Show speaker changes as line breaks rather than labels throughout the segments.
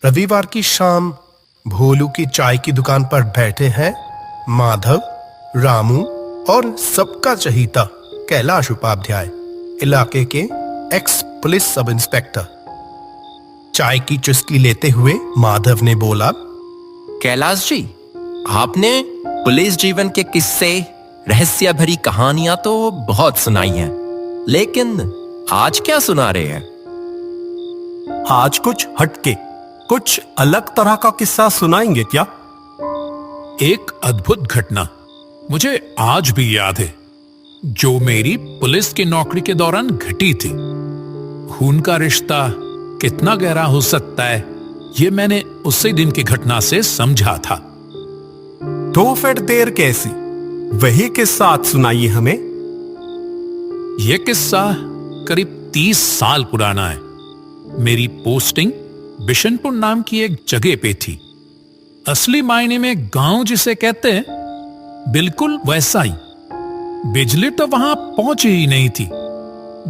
रविवार की शाम भोलू की चाय की दुकान पर बैठे हैं माधव, रामू और सबका चहीता कैलाश उपाध्याय, इलाके के एक्स पुलिस सब इंस्पेक्टर। चाय की चुस्की लेते हुए माधव ने बोला,
कैलाश जी, आपने पुलिस जीवन के किस्से, रहस्य भरी कहानियां तो बहुत सुनाई हैं, लेकिन आज क्या सुना रहे हैं?
आज कुछ हटके, कुछ अलग तरह का किस्सा सुनाएंगे क्या?
एक अद्भुत घटना मुझे आज भी याद है, जो मेरी पुलिस की नौकरी के दौरान घटी थी। खून का रिश्ता कितना गहरा हो सकता है, यह मैंने उसी दिन की घटना से समझा था।
तो फिर देर कैसी, वही किस्सा आज सुनाइए हमें।
यह किस्सा करीब 30 साल पुराना है। मेरी पोस्टिंग बिशनपुर नाम की एक जगह पे थी। असली मायने में गांव जिसे कहते हैं, बिल्कुल वैसा ही। बिजली तो वहां पहुंची ही नहीं थी।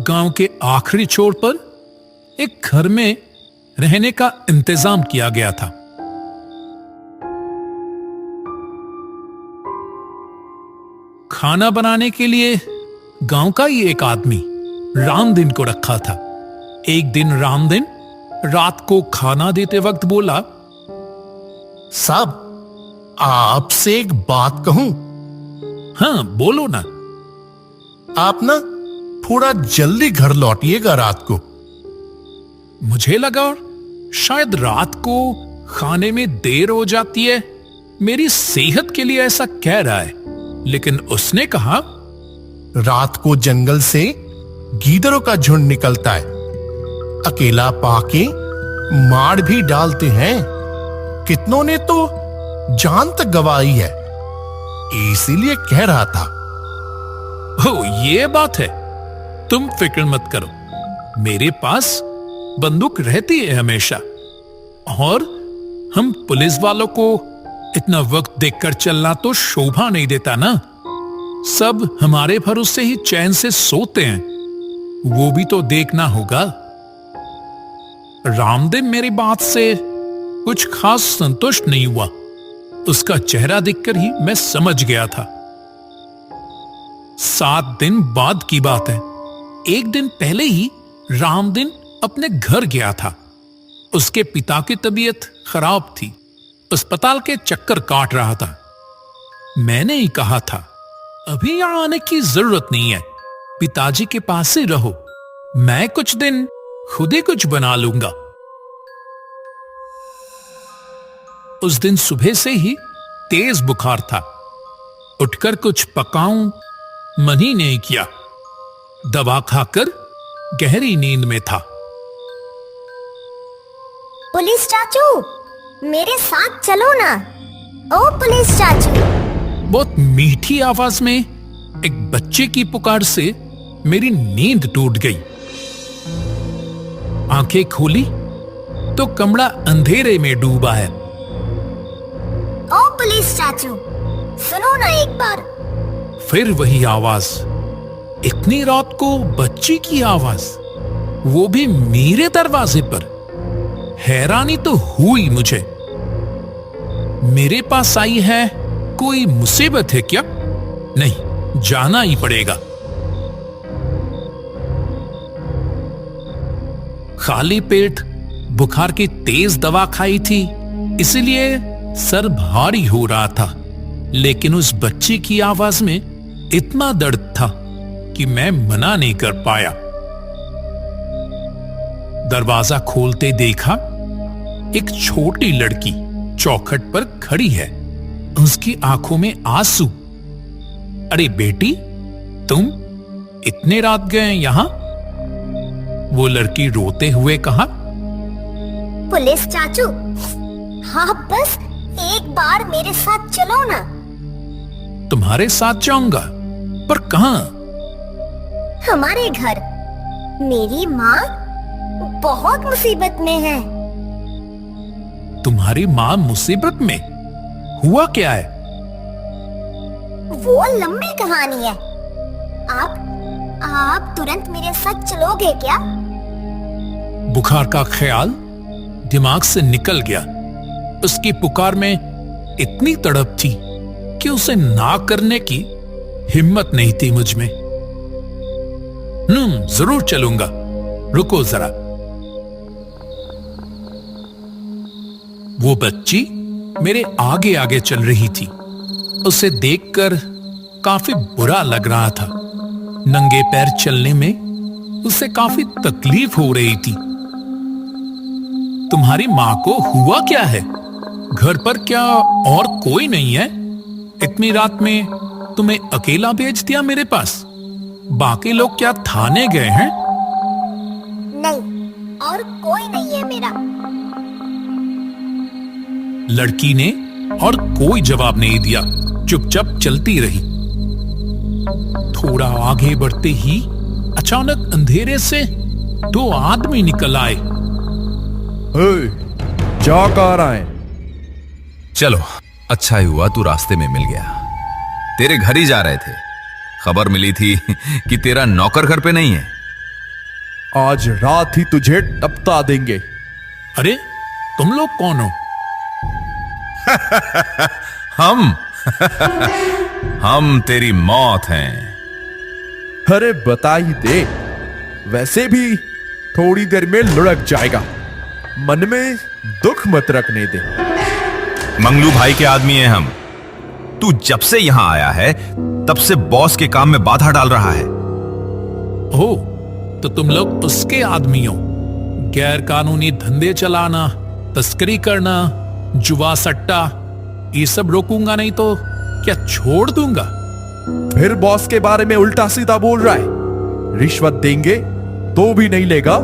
गांव के आखिरी छोर पर एक घर में रहने का इंतजाम किया गया था। खाना बनाने के लिए गांव का ही एक आदमी रामदीन को रखा था। एक दिन रामदीन रात को खाना देते वक्त बोला,
साहब, आपसे एक बात कहूं?
हाँ बोलो ना।
आप ना थोड़ा जल्दी घर लौटिएगा रात को।
मुझे लगा शायद रात को खाने में देर हो जाती है, मेरी सेहत के लिए ऐसा कह रहा है, लेकिन उसने कहा,
रात को जंगल से गीदड़ों का झुंड निकलता है, अकेला पाके मार भी डालते हैं। कितनों ने तो जान तक गंवाई है, इसीलिए कह रहा था।
ओ ये बात है, तुम फिक्र मत करो, मेरे पास बंदूक रहती है हमेशा। और हम पुलिस वालों को इतना वक्त देखकर चलना तो शोभा नहीं देता ना। सब हमारे भरोसे ही चैन से सोते हैं, वो भी तो देखना होगा। रामदीन मेरी बात से कुछ खास संतुष्ट नहीं हुआ। उसका चेहरा देखकर ही मैं समझ गया था। 7 दिन बाद की बात है। एक दिन पहले ही रामदीन अपने घर गया था। उसके पिता की तबीयत खराब थी, अस्पताल के चक्कर काट रहा था। मैंने ही कहा था, अभी यहां आने की जरूरत नहीं है, पिताजी के पास ही रहो, मैं कुछ दिन खुद ही कुछ बना लूंगा। उस दिन सुबह से ही तेज बुखार था। उठकर कुछ पकाऊं मन ही नहीं किया। दवा खाकर गहरी नींद में था।
पुलिस चाचू, मेरे साथ चलो ना। ओ पुलिस चाचू।
बहुत मीठी आवाज में एक बच्चे की पुकार से मेरी नींद टूट गई। आंखें खोली तो कमरा अंधेरे में डूबा है।
ओ पुलिस चाचू, सुनो ना एक बार।
फिर वही आवाज, इतनी रात को बच्ची की आवाज, वो भी मेरे दरवाजे पर। हैरानी तो हुई मुझे। मेरे पास आई है कोई मुसीबत है क्या? नहीं, जाना ही पड़ेगा। खाली पेट बुखार की तेज दवा खाई थी, इसलिए सर भारी हो रहा था। लेकिन उस बच्ची की आवाज में इतना दर्द था कि मैं मना नहीं कर पाया। दरवाजा खोलते देखा, एक छोटी लड़की चौखट पर खड़ी है। उसकी आंखों में आंसू। अरे बेटी, तुम इतने रात गए यहां? वो लड़की रोते हुए कहा,
पुलिस चाचू, हाँ बस एक बार मेरे साथ चलो ना।
तुम्हारे साथ जाऊंगा, पर कहां?
हमारे घर। मेरी माँ बहुत मुसीबत में है।
तुम्हारी मां मुसीबत में? हुआ क्या है?
वो लंबी कहानी है। आप तुरंत मेरे साथ चलोगे क्या?
बुखार का ख्याल दिमाग से निकल गया। उसकी पुकार में इतनी तड़प थी कि उसे ना करने की हिम्मत नहीं थी मुझ में। जरूर चलूंगा, रुको जरा। वो बच्ची मेरे आगे आगे चल रही थी। उसे देखकर काफी बुरा लग रहा था। नंगे पैर चलने में उसे काफी तकलीफ हो रही थी। तुम्हारी मां को हुआ क्या है? घर पर क्या और कोई नहीं है? इतनी रात में तुम्हें अकेला भेज दिया मेरे पास। बाकी लोग क्या थाने गए हैं?
नहीं, और कोई नहीं है मेरा।
लड़की ने और कोई जवाब नहीं दिया, चुपचाप चलती रही। थोड़ा आगे बढ़ते ही अचानक अंधेरे से दो आदमी निकल आए।
जा कहाँ रहा है?
चलो, अच्छा ही हुआ तू रास्ते में मिल गया। तेरे घर ही जा रहे थे। खबर मिली थी कि तेरा नौकर घर पे नहीं है।
आज रात ही तुझे टपका देंगे।
अरे तुम लोग कौन हो?
हम तेरी मौत हैं।
अरे बता ही दे, वैसे भी थोड़ी देर में लुढ़क जाएगा। मन में दुख मत रखने दे।
मंगलू भाई के आदमी हैं हम। तू जब से यहां आया है तब से बॉस के काम में बाधा डाल रहा है।
हो तो तुम लोग उसके आदमी हो। गैर कानूनी धंधे चलाना, तस्करी करना, जुआ सट्टा, ये सब रोकूंगा नहीं तो क्या छोड़ दूंगा?
फिर बॉस के बारे में उल्टा सीधा बोल रहा है। रिश्वत देंगे तो भी नहीं लेगा।